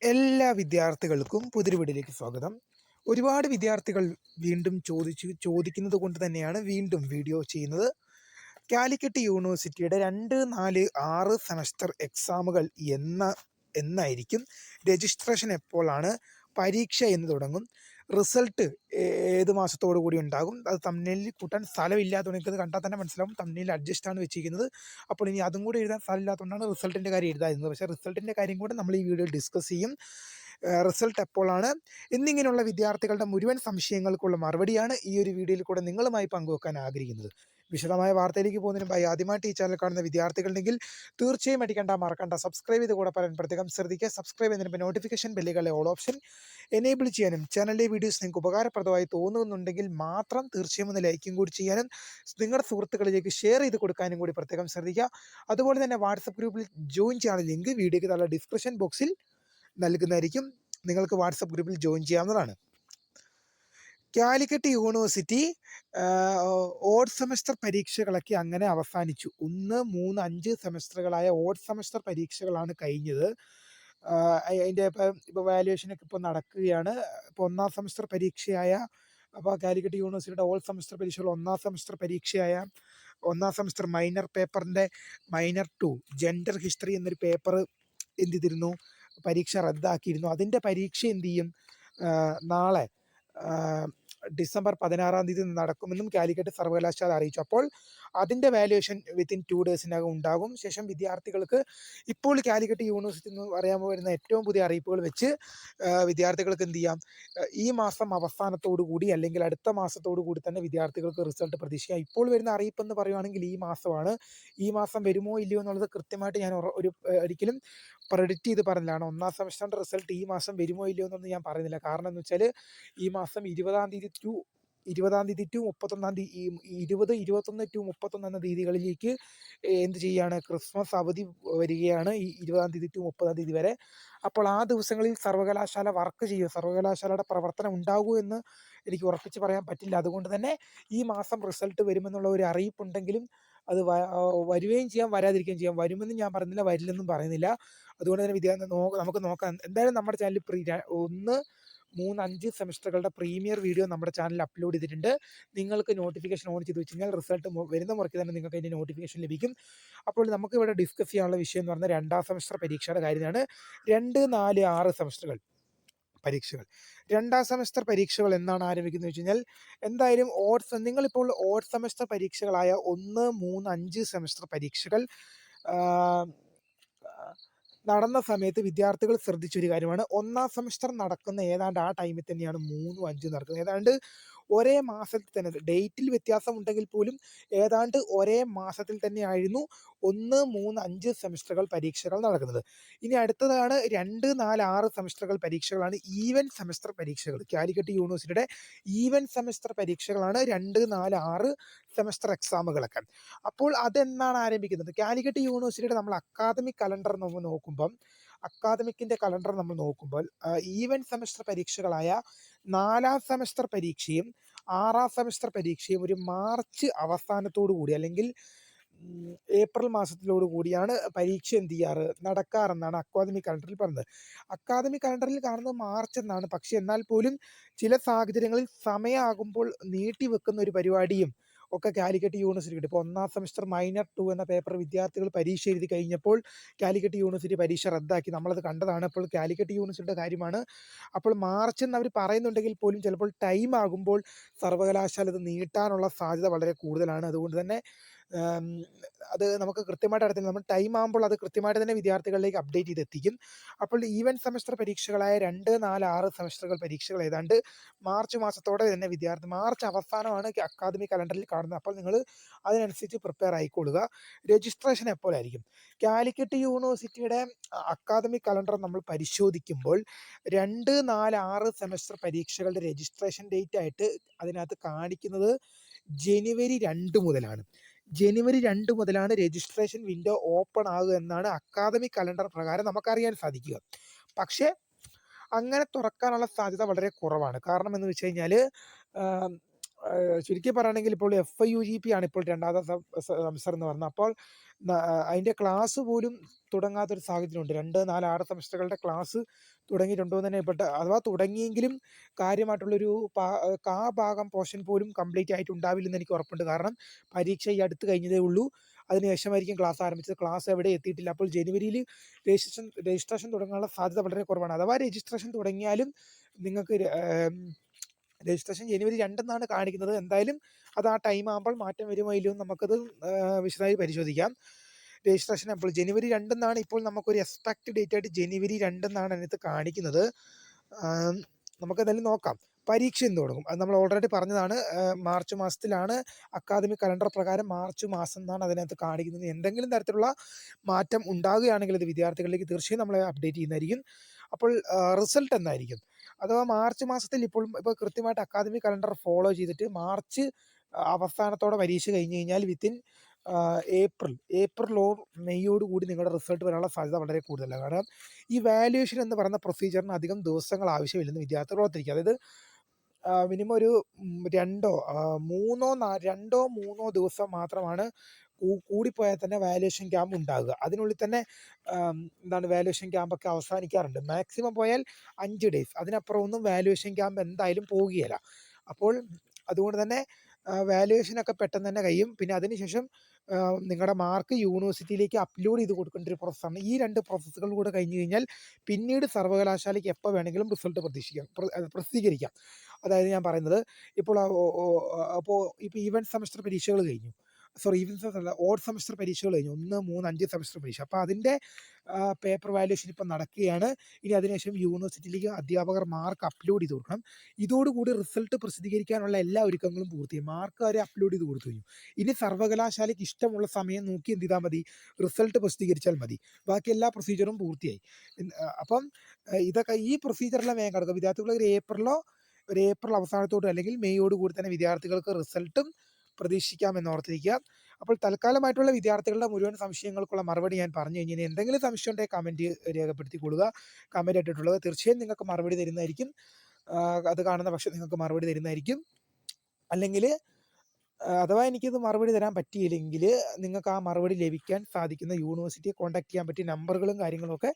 എല്ലാ വിദ്യാർത്ഥികൾക്കും പുതിയൊരു വീഡിയോയിലേക്ക് സ്വാഗതം. ഒരുപാട് വിദ്യാർത്ഥികൾ വീണ്ടും ചോദിക്കുന്നത് കൊണ്ട് തന്നെയാണ് വീണ്ടും വീഡിയോ ചെയ്യുന്നത്. കാലിക്കറ്റ് യൂണിവേഴ്സിറ്റിയുടെ 2, 4, 6 സെമസ്റ്റർ എക്സാമുകൾ എന്നായിരിക്കും? രജിസ്ട്രേഷൻ എപ്പോഴാണ്? പരീക്ഷ എന്ന് തുടങ്ങും? റിസൾട്ട് ഏത് മാസത്തോടു കൂടി ഉണ്ടാകും? അത് തമ്മിലിൽ കൂട്ടാൻ സ്ഥലമില്ലാത്തതുകൊണ്ട് ഇത് കണ്ടാൽ തന്നെ മനസ്സിലാവും. തമ്മിലിൽ അഡ്ജസ്റ്റ് ആണ് വെച്ചിരിക്കുന്നത്. അപ്പോൾ ഇനി അതും കൂടി എഴുതാൻ സ്ഥലമില്ലാത്തതുകൊണ്ടാണ് റിസൾട്ടിൻ്റെ കാര്യം എഴുതാതിരുന്നത്. പക്ഷേ റിസൾട്ടിൻ്റെ കാര്യം കൂടെ നമ്മൾ ഈ വീഡിയോയിൽ ഡിസ്കസ് ചെയ്യും. റിസൾട്ട് എപ്പോഴാണ് എന്നിങ്ങനെയുള്ള വിദ്യാർത്ഥികളുടെ മുഴുവൻ സംശയങ്ങൾക്കുള്ള മറുപടിയാണ് ഈ ഒരു വീഡിയോയിൽ കൂടെ നിങ്ങളുമായി പങ്കുവെക്കാൻ ആഗ്രഹിക്കുന്നത്. വിശദമായ വാർത്തയിലേക്ക് പോകുന്നതിന് മുമ്പായി ആദ്യമായിട്ട് ഈ ചാനൽ കാണുന്ന വിദ്യാർത്ഥികളുണ്ടെങ്കിൽ തീർച്ചയായും മറക്കണ്ട സബ്സ്ക്രൈബ് ചെയ്ത് കൂടെ പറയാൻ പ്രത്യേകം ശ്രദ്ധിക്കുക. സബ്സ്ക്രൈബ് ചെയ്യുന്നതിന് നോട്ടിഫിക്കേഷൻ ബെല്ലുകളെ ഓൾ ഓപ്ഷൻ എനേബിൾ ചെയ്യാനും ചാനലിലെ വീഡിയോസ് നിങ്ങൾക്ക് ഉപകാരപ്രദമായി തോന്നുന്നുണ്ടെങ്കിൽ മാത്രം തീർച്ചയായും ഒന്ന് ലൈക്കും കൂടി ചെയ്യാനും നിങ്ങളുടെ സുഹൃത്തുക്കളിലേക്ക് ഷെയർ ചെയ്ത് കൊടുക്കാനും കൂടി പ്രത്യേകം ശ്രദ്ധിക്കുക. അതുപോലെ തന്നെ വാട്സപ്പ് ഗ്രൂപ്പിൽ ജോയിൻ ചെയ്യാനുള്ള ലിങ്ക് വീഡിയോയ്ക്ക് താഴെ ഡിസ്ക്രിപ്ഷൻ ബോക്സിൽ നൽകുന്നതായിരിക്കും. നിങ്ങൾക്ക് വാട്സപ്പ് ഗ്രൂപ്പിൽ ജോയിൻ ചെയ്യാവുന്നതാണ്. കാലിക്കറ്റ് യൂണിവേഴ്സിറ്റി ഓഡ് സെമസ്റ്റർ പരീക്ഷകളൊക്കെ അങ്ങനെ അവസാനിച്ചു. 1, 3, 5 സെമസ്റ്ററുകളായ ഓഡ് സെമസ്റ്റർ പരീക്ഷകളാണ് കഴിഞ്ഞത്. അതിൻ്റെ ഇപ്പോൾ വാല്യുവേഷനൊക്കെ ഇപ്പോൾ നടക്കുകയാണ്. ഇപ്പോൾ 1ാം സെമസ്റ്റർ പരീക്ഷയായ കാലിക്കറ്റ് യൂണിവേഴ്സിറ്റിയുടെ ഓൾ സെമസ്റ്റർ പരീക്ഷകൾ 1ാം സെമസ്റ്റർ പരീക്ഷയായ 1ാം സെമസ്റ്റർ മൈനർ പേപ്പറിൻ്റെ മൈനർ 2 ജെൻഡർ ഹിസ്റ്ററി എന്നൊരു പേപ്പർ എന്ത് ചെയ്തിരുന്നു? പരീക്ഷ റദ്ദാക്കിയിരുന്നു. അതിൻ്റെ പരീക്ഷ എന്ത് ചെയ്യും? നാളെ ഡിസംബർ 16-ാം തീയതി നടക്കുമെന്നും കാലിക്കറ്റ് സർവകലാശാല അറിയിച്ചു. അപ്പോൾ അതിൻ്റെ വാല്യുവേഷൻ വിത്തിൻ 2 ഡേയ്സിനകം ഉണ്ടാകും. ശേഷം വിദ്യാർത്ഥികൾക്ക് ഇപ്പോൾ കാലിക്കറ്റ് യൂണിവേഴ്സിറ്റി എന്ന് പറയാൻ വരുന്ന ഏറ്റവും പുതിയ അറിയിപ്പുകൾ വെച്ച് വിദ്യാർത്ഥികൾക്ക് എന്ത് ചെയ്യാം? ഈ മാസം അവസാനത്തോടു കൂടി അല്ലെങ്കിൽ അടുത്ത മാസത്തോടു കൂടി തന്നെ വിദ്യാർത്ഥികൾക്ക് റിസൾട്ട് പ്രതീക്ഷിക്കാം. ഇപ്പോൾ വരുന്ന അറിയിപ്പെന്ന് പറയുകയാണെങ്കിൽ ഈ മാസമാണ്. ഈ മാസം വരുമോ ഇല്ലയോ എന്നുള്ളത് കൃത്യമായിട്ട് ഞാൻ ഒരിക്കലും പ്രെഡിക്റ്റ് ചെയ്ത് പറഞ്ഞതാണ്. 1ാം സെമസ്റ്ററിൻ്റെ റിസൾട്ട് ഈ മാസം വരുമോ ഇല്ലയോ എന്നൊന്നും ഞാൻ പറയുന്നില്ല. കാരണം എന്ന് വെച്ചാൽ ഈ മാസം 20-ാം തീയതി ടു 31-ാം തീയതി 20, 21 ടു 31 എന്ന തീയതികളിലേക്ക് എന്ത് ചെയ്യുകയാണ്? ക്രിസ്മസ് അവധി വരികയാണ് ഈ 20-ാം തീയതി ടു 30-ാം തീയതി വരെ. അപ്പോൾ ആ ദിവസങ്ങളിൽ സർവകലാശാല വർക്ക് ചെയ്യും. സർവകലാശാലയുടെ പ്രവർത്തനം ഉണ്ടാകുമോ എന്ന് എനിക്ക് ഉറപ്പിച്ച് പറയാൻ പറ്റില്ല. അതുകൊണ്ട് തന്നെ ഈ മാസം റിസൾട്ട് വരുമെന്നുള്ള ഒരു അറിയിപ്പുണ്ടെങ്കിലും അത് വരികയും ചെയ്യാം, വരാതിരിക്കുകയും ചെയ്യാം. വരുമെന്നും ഞാൻ പറയുന്നില്ല, വരില്ലെന്നും പറയുന്നില്ല. അതുകൊണ്ട് തന്നെ നമുക്ക് നോക്കാം. എന്തായാലും നമ്മുടെ ചാനലിൽ 1, 3, 5 സെമസ്റ്ററുകളുടെ പ്രീമിയർ വീഡിയോ നമ്മുടെ ചാനലിൽ അപ്ലോഡ് ചെയ്തിട്ടുണ്ട്. നിങ്ങൾക്ക് നോട്ടിഫിക്കേഷൻ ഓൺ ചെയ്ത് വെച്ച് കഴിഞ്ഞാൽ റിസൾട്ട് വരുന്ന മുറയ്ക്ക് തന്നെ നിങ്ങൾക്ക് അതിൻ്റെ നോട്ടിഫിക്കേഷൻ ലഭിക്കും. അപ്പോൾ നമുക്ക് ഇവിടെ ഡിസ്കസ് ചെയ്യാനുള്ള വിഷയം എന്ന് പറഞ്ഞാൽ 2ാം സെമസ്റ്റർ പരീക്ഷയുടെ കാര്യമാണ്. 2, 4, 6 സെമസ്റ്ററുകൾ പരീക്ഷകൾ. 2ാം സെമസ്റ്റർ പരീക്ഷകൾ എന്നാണ് ആരംഭിക്കുന്നത് വെച്ച് കഴിഞ്ഞാൽ എന്തായാലും നിങ്ങളിപ്പോൾ ഓഡ് സെമസ്റ്റർ പരീക്ഷകളായ 1, 3, 5 സെമസ്റ്റർ പരീക്ഷകൾ നടന്ന സമയത്ത് വിദ്യാർത്ഥികൾ ശ്രദ്ധിച്ചൊരു കാര്യമാണ്. 1ാം സെമസ്റ്റർ നടക്കുന്ന ഏതാണ്ട് ആ ടൈമിൽ തന്നെയാണ് 3, 5 നടക്കുന്നത്. ഏതാണ്ട് ഒരേ മാസത്തിൽ തന്നെ, ഡേറ്റിൽ വ്യത്യാസമുണ്ടെങ്കിൽ പോലും ഏതാണ്ട് ഒരേ മാസത്തിൽ തന്നെയായിരുന്നു 1, 3, 5 സെമസ്റ്ററുകൾ പരീക്ഷകൾ നടക്കുന്നത്. ഇനി അടുത്തതാണ് 2, 4, 6 സെമസ്റ്ററുകൾ പരീക്ഷകളാണ് ഈവൻ സെമസ്റ്റർ പരീക്ഷകൾ. കാലിക്കറ്റ് യൂണിവേഴ്സിറ്റിയുടെ ഈവൻ സെമസ്റ്റർ പരീക്ഷകളാണ് 2, 4, 6 സെമസ്റ്റർ എക്സാമുകളൊക്കെ. അപ്പോൾ അതെന്നാണ് ആരംഭിക്കുന്നത്? കാലിക്കറ്റ് യൂണിവേഴ്സിറ്റിയുടെ നമ്മൾ അക്കാദമിക് കലണ്ടർ നമ്മൾ നോക്കുമ്പോൾ ഈവൻ സെമസ്റ്റർ പരീക്ഷകളായ 4ാം സെമസ്റ്റർ പരീക്ഷയും 6ാം സെമസ്റ്റർ പരീക്ഷയും ഒരു മാർച്ച് അവസാനത്തോടു കൂടി അല്ലെങ്കിൽ ഏപ്രിൽ മാസത്തിലോട് കൂടിയാണ് പരീക്ഷ എന്ത് ചെയ്യാറ്? നടക്കാറെന്നാണ് അക്കാദമിക് കലണ്ടറിൽ പറയുന്നത്. അക്കാദമിക് കലണ്ടറിൽ കാണുന്നത് മാർച്ച് എന്നാണ്. പക്ഷേ എന്നാൽ പോലും ചില സാഹചര്യങ്ങളിൽ സമയമാകുമ്പോൾ നീട്ടിവെക്കുന്ന ഒരു പരിപാടിയും ഒക്കെ കാലിക്കറ്റ് യൂണിവേഴ്സിറ്റിയുണ്ട്. ഇപ്പോൾ 1ാം സെമസ്റ്റർ മൈനർ 2 എന്ന പേപ്പർ വിദ്യാർത്ഥികൾ പരീക്ഷ എഴുതി കഴിഞ്ഞപ്പോൾ കാലിക്കറ്റ് യൂണിവേഴ്സിറ്റി പരീക്ഷ റദ്ദാക്കി. നമ്മളത് കണ്ടതാണ്. അപ്പോൾ കാലിക്കറ്റ് യൂണിവേഴ്സിറ്റിയുടെ കാര്യമാണ്. അപ്പോൾ മാർച്ച് എന്ന് അവർ പറയുന്നുണ്ടെങ്കിൽ പോലും ചിലപ്പോൾ ടൈം ആകുമ്പോൾ സർവകലാശാല ഇത് നീട്ടാനുള്ള സാധ്യത വളരെ കൂടുതലാണ്. അതുകൊണ്ട് തന്നെ അത് നമുക്ക് കൃത്യമായിട്ട് അറിയത്തില്ല. നമ്മൾ ടൈം ആകുമ്പോൾ അത് കൃത്യമായിട്ട് തന്നെ വിദ്യാർത്ഥികളിലേക്ക് അപ്ഡേറ്റ് ചെയ്തെത്തിക്കും. അപ്പോൾ ഈവൻ സെമസ്റ്റർ പരീക്ഷകളായ 2, 4, 6 സെമസ്റ്ററുകൾ പരീക്ഷകൾ ഏതാണ്ട് മാർച്ച് മാസത്തോടെ തന്നെ മാർച്ച് അവസാനമാണ് അക്കാദമിക് കലണ്ടറിൽ കാണുന്നത്. അപ്പോൾ നിങ്ങൾ അതിനനുസരിച്ച് പ്രിപ്പയർ ആയിക്കൊള്ളുക. രജിസ്ട്രേഷൻ എപ്പോഴായിരിക്കും? കാലിക്കറ്റ് യൂണിവേഴ്സിറ്റിയുടെ അക്കാദമിക് കലണ്ടർ നമ്മൾ പരിശോധിക്കുമ്പോൾ 2, 4, 6 സെമസ്റ്റർ പരീക്ഷകളുടെ രജിസ്ട്രേഷൻ ഡേറ്റ് ആയിട്ട് അതിനകത്ത് കാണിക്കുന്നത് ജനുവരി 2 മുതലാണ്. ജനുവരി 2 മുതലാണ് രജിസ്ട്രേഷൻ വിൻഡോ ഓപ്പൺ ആകുക എന്നാണ് അക്കാദമിക് കലണ്ടർ പ്രകാരം നമുക്കറിയാൻ സാധിക്കുക. പക്ഷേ അങ്ങനെ തുറക്കാനുള്ള സാധ്യത വളരെ കുറവാണ്. കാരണം എന്ന് വെച്ച് കഴിഞ്ഞാൽ ചുരുക്കി പറയുകയാണെങ്കിൽ ഇപ്പോൾ FIUGP ആണ് ഇപ്പോൾ രണ്ടാമത്തെ സെമസ്റ്റർ എന്ന് പറഞ്ഞത്. അപ്പോൾ അതിൻ്റെ ക്ലാസ് പോലും തുടങ്ങാത്തൊരു സാഹചര്യമുണ്ട്. 2, 4, 6 സെമസ്റ്ററുകളുടെ ക്ലാസ് തുടങ്ങിയിട്ടുണ്ടോ എന്ന് തന്നെ അഥവാ തുടങ്ങിയെങ്കിലും കാര്യമായിട്ടുള്ളൊരു ഭാഗം പോർഷൻ പോലും കംപ്ലീറ്റ് ആയിട്ടുണ്ടാവില്ലെന്ന് എനിക്ക് ഉറപ്പുണ്ട്. കാരണം പരീക്ഷ ഈ അടുത്ത് കഴിഞ്ഞതേ ഉള്ളൂ. അതിനുശേഷമായിരിക്കും ക്ലാസ് ആരംഭിച്ചത്. ക്ലാസ് എവിടെ എത്തിയിട്ടില്ല. അപ്പോൾ ജനുവരിയിൽ രജിസ്ട്രേഷൻ തുടങ്ങാനുള്ള സാധ്യത വളരെ കുറവാണ്. അഥവാ രജിസ്ട്രേഷൻ തുടങ്ങിയാലും നിങ്ങൾക്ക് രജിസ്ട്രേഷൻ ജനുവരി 2 എന്നാണ് കാണിക്കുന്നത്. എന്തായാലും അത് ആ ടൈം ആകുമ്പോൾ മാറ്റം വരുമോ ഇല്ലയോ എന്ന് നമുക്കത് വിശദമായി പരിശോധിക്കാം. രജിസ്ട്രേഷൻ അപ്പോൾ ജനുവരി 2 എന്നാണ് ഇപ്പോൾ നമുക്കൊരു എക്സ്പെക്ട് ഡേറ്റ് ആയിട്ട് ജനുവരി 2 എന്നാണ് അതിനകത്ത് കാണിക്കുന്നത്. നമുക്കെന്തായാലും നോക്കാം. പരീക്ഷ എന്ന് തുടങ്ങും. അത് നമ്മൾ ഓൾറെഡി പറഞ്ഞതാണ്. മാർച്ച് മാസത്തിലാണ്. അക്കാദമിക് കലണ്ടർ പ്രകാരം മാർച്ച് മാസം എന്നാണ് അതിനകത്ത് കാണിക്കുന്നത്. എന്തെങ്കിലും തരത്തിലുള്ള മാറ്റം ഉണ്ടാകുകയാണെങ്കിൽ അത് വിദ്യാർത്ഥികളിലേക്ക് തീർച്ചയായും നമ്മൾ അപ്ഡേറ്റ് ചെയ്യുന്നതായിരിക്കും. അപ്പോൾ റിസൾട്ട് എന്തായിരിക്കും? അഥവാ മാർച്ച് മാസത്തിൽ ഇപ്പോൾ കൃത്യമായിട്ട് അക്കാദമിക് കലണ്ടർ ഫോളോ ചെയ്തിട്ട് മാർച്ച് അവസാനത്തോടെ പരീക്ഷ കഴിഞ്ഞ് കഴിഞ്ഞാൽ വിത്തിൻ ഏപ്രിലോ മെയ്യോട് കൂടി നിങ്ങളുടെ റിസൾട്ട് വരാനുള്ള സാധ്യത വളരെ കൂടുതലാണ്. കാരണം ഈ വാല്യുവേഷൻ എന്ന് പറയുന്ന പ്രൊസീജിയറിന് അധികം ദിവസങ്ങൾ ആവശ്യമില്ലെന്ന് വിദ്യാർത്ഥികൾ ഓർത്തിരിക്കുക. അതായത് മിനിമം ഒരു 2 3 ദിവസം മാത്രമാണ് കൂടിപ്പോയാൽ തന്നെ വാല്യുവേഷൻ ക്യാമ്പ് ഉണ്ടാകുക. അതിനുള്ളിൽ തന്നെ വാല്യുവേഷൻ ക്യാമ്പൊക്കെ അവസാനിക്കാറുണ്ട്. മാക്സിമം പോയാൽ 5 ഡേയ്സ്. അതിനപ്പുറം ഒന്നും വാല്യുവേഷൻ ക്യാമ്പ് എന്തായാലും പോകുകയില്ല. അപ്പോൾ അതുകൊണ്ട് തന്നെ വാല്യുവേഷനൊക്കെ പെട്ടെന്ന് തന്നെ കഴിയും. പിന്നെ അതിനുശേഷം നിങ്ങളുടെ മാർക്ക് യൂണിവേഴ്സിറ്റിയിലേക്ക് അപ്ലോഡ് ചെയ്ത് കൊടുക്കേണ്ട ഒരു പ്രോസസ്സാണ്. ഈ 2 പ്രോസസ്സുകൾ കൂടെ കഴിഞ്ഞ് കഴിഞ്ഞാൽ പിന്നീട് സർവകലാശാലയ്ക്ക് എപ്പോൾ വേണമെങ്കിലും റിസൾട്ട് പ്രസിദ്ധീകരിക്കാം. അതായത് ഞാൻ പറയുന്നത് ഇപ്പോൾ അപ്പോൾ ഇപ്പോൾ ഈവൻറ്റ് സെമസ്റ്റർ പരീക്ഷകൾ കഴിഞ്ഞു. ഈവൻറ്റ് സെമസ്റ്റർ അല്ല, ഓഡ് സെമസ്റ്റർ പരീക്ഷകൾ കഴിഞ്ഞു. 1, 3, 5 സെമസ്റ്റർ പരീക്ഷ. അപ്പോൾ അതിൻ്റെ പേപ്പർ വാല്യുവേഷൻ ഇപ്പം നടക്കുകയാണ്. ഇനി അതിനുശേഷം യൂണിവേഴ്സിറ്റിയിലേക്ക് അധ്യാപകർ മാർക്ക് അപ്ലോഡ് ചെയ്ത് കൊടുക്കണം. ഇതോടുകൂടി റിസൾട്ട് പ്രസിദ്ധീകരിക്കാനുള്ള എല്ലാ ഒരുക്കങ്ങളും പൂർത്തിയായി. മാർക്ക് വരെ അപ്ലോഡ് ചെയ്ത് കൊടുത്തു കഴിഞ്ഞു. ഇനി സർവകലാശാലയ്ക്ക് ഇഷ്ടമുള്ള സമയം നോക്കി എന്ത് ചെയ്താൽ മതി? റിസൾട്ട് പ്രസിദ്ധീകരിച്ചാൽ മതി. ബാക്കി എല്ലാ പ്രൊസീജിയറും പൂർത്തിയായി. അപ്പം ഇതൊക്കെ ഈ പ്രൊസീജിയറെല്ലാം വേഗം കിടക്കും. വിദ്യാർത്ഥികൾ ഒരു ഏപ്രിൽ അവസാനത്തോട് അല്ലെങ്കിൽ മെയ്യോട് കൂടി തന്നെ വിദ്യാർത്ഥികൾക്ക് റിസൾട്ടും പ്രതീക്ഷിക്കാമെന്ന് ഓർത്തിരിക്കുക. അപ്പോൾ തൽക്കാലമായിട്ടുള്ള വിദ്യാർത്ഥികളുടെ മുഴുവൻ സംശയങ്ങൾക്കുള്ള മറുപടി ഞാൻ പറഞ്ഞു കഴിഞ്ഞാൽ എന്തെങ്കിലും സംശയം ഉണ്ടെങ്കിൽ കമൻറ്റ് രേഖപ്പെടുത്തിക്കൊള്ളുക. കമൻറ്റ് ഇട്ടിട്ടുള്ളത് തീർച്ചയായും നിങ്ങൾക്ക് മറുപടി തരുന്നതായിരിക്കും. അത് കാണുന്ന പക്ഷം നിങ്ങൾക്ക് മറുപടി തരുന്നതായിരിക്കും. അല്ലെങ്കിൽ അഥവാ എനിക്കിത് മറുപടി തരാൻ പറ്റിയില്ലെങ്കിൽ നിങ്ങൾക്ക് ആ മറുപടി ലഭിക്കാൻ സാധിക്കുന്ന യൂണിവേഴ്സിറ്റിയെ കോൺടാക്ട് ചെയ്യാൻ പറ്റിയ നമ്പറുകളും കാര്യങ്ങളൊക്കെ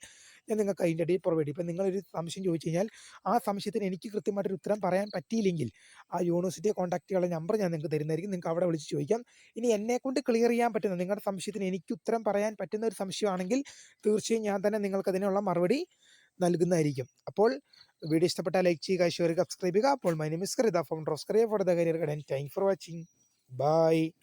ഞാൻ നിങ്ങൾക്ക് അതിൻ്റെ ഇടയിൽ പ്രൊവൈഡ് ചെയ്യും. ഇപ്പം നിങ്ങളൊരു സംശയം ചോദിച്ചു കഴിഞ്ഞാൽ ആ സംശയത്തിന് എനിക്ക് കൃത്യമായിട്ടൊരു ഉത്തരം പറയാൻ പറ്റിയില്ലെങ്കിൽ ആ യൂണിവേഴ്സിറ്റിയെ കോൺടാക്ട് ചെയ്യാനുള്ള നമ്പർ ഞാൻ നിങ്ങൾക്ക് തരുന്നതായിരിക്കും. നിങ്ങൾക്ക് അവിടെ വിളിച്ച് ചോദിക്കാം. ഇനി എന്നെക്കൊണ്ട് ക്ലിയർ ചെയ്യാൻ പറ്റുന്ന നിങ്ങളുടെ സംശയത്തിന് എനിക്ക് ഉത്തരം പറയാൻ പറ്റുന്ന ഒരു സംശയമാണെങ്കിൽ തീർച്ചയായും ഞാൻ തന്നെ നിങ്ങൾക്ക് അതിനുള്ള മറുപടി നൽകുന്നതായിരിക്കും. അപ്പോൾ വീഡിയോ ഇഷ്ടപ്പെട്ടാൽ ലൈക്ക് ചെയ്യുക, ഷെയർ ചെയ്യുക, സബ്സ്ക്രൈബ് ചെയ്യുക. അപ്പോൾ my name is Rida from rose career for the career guidance. Thank for watching. Bye.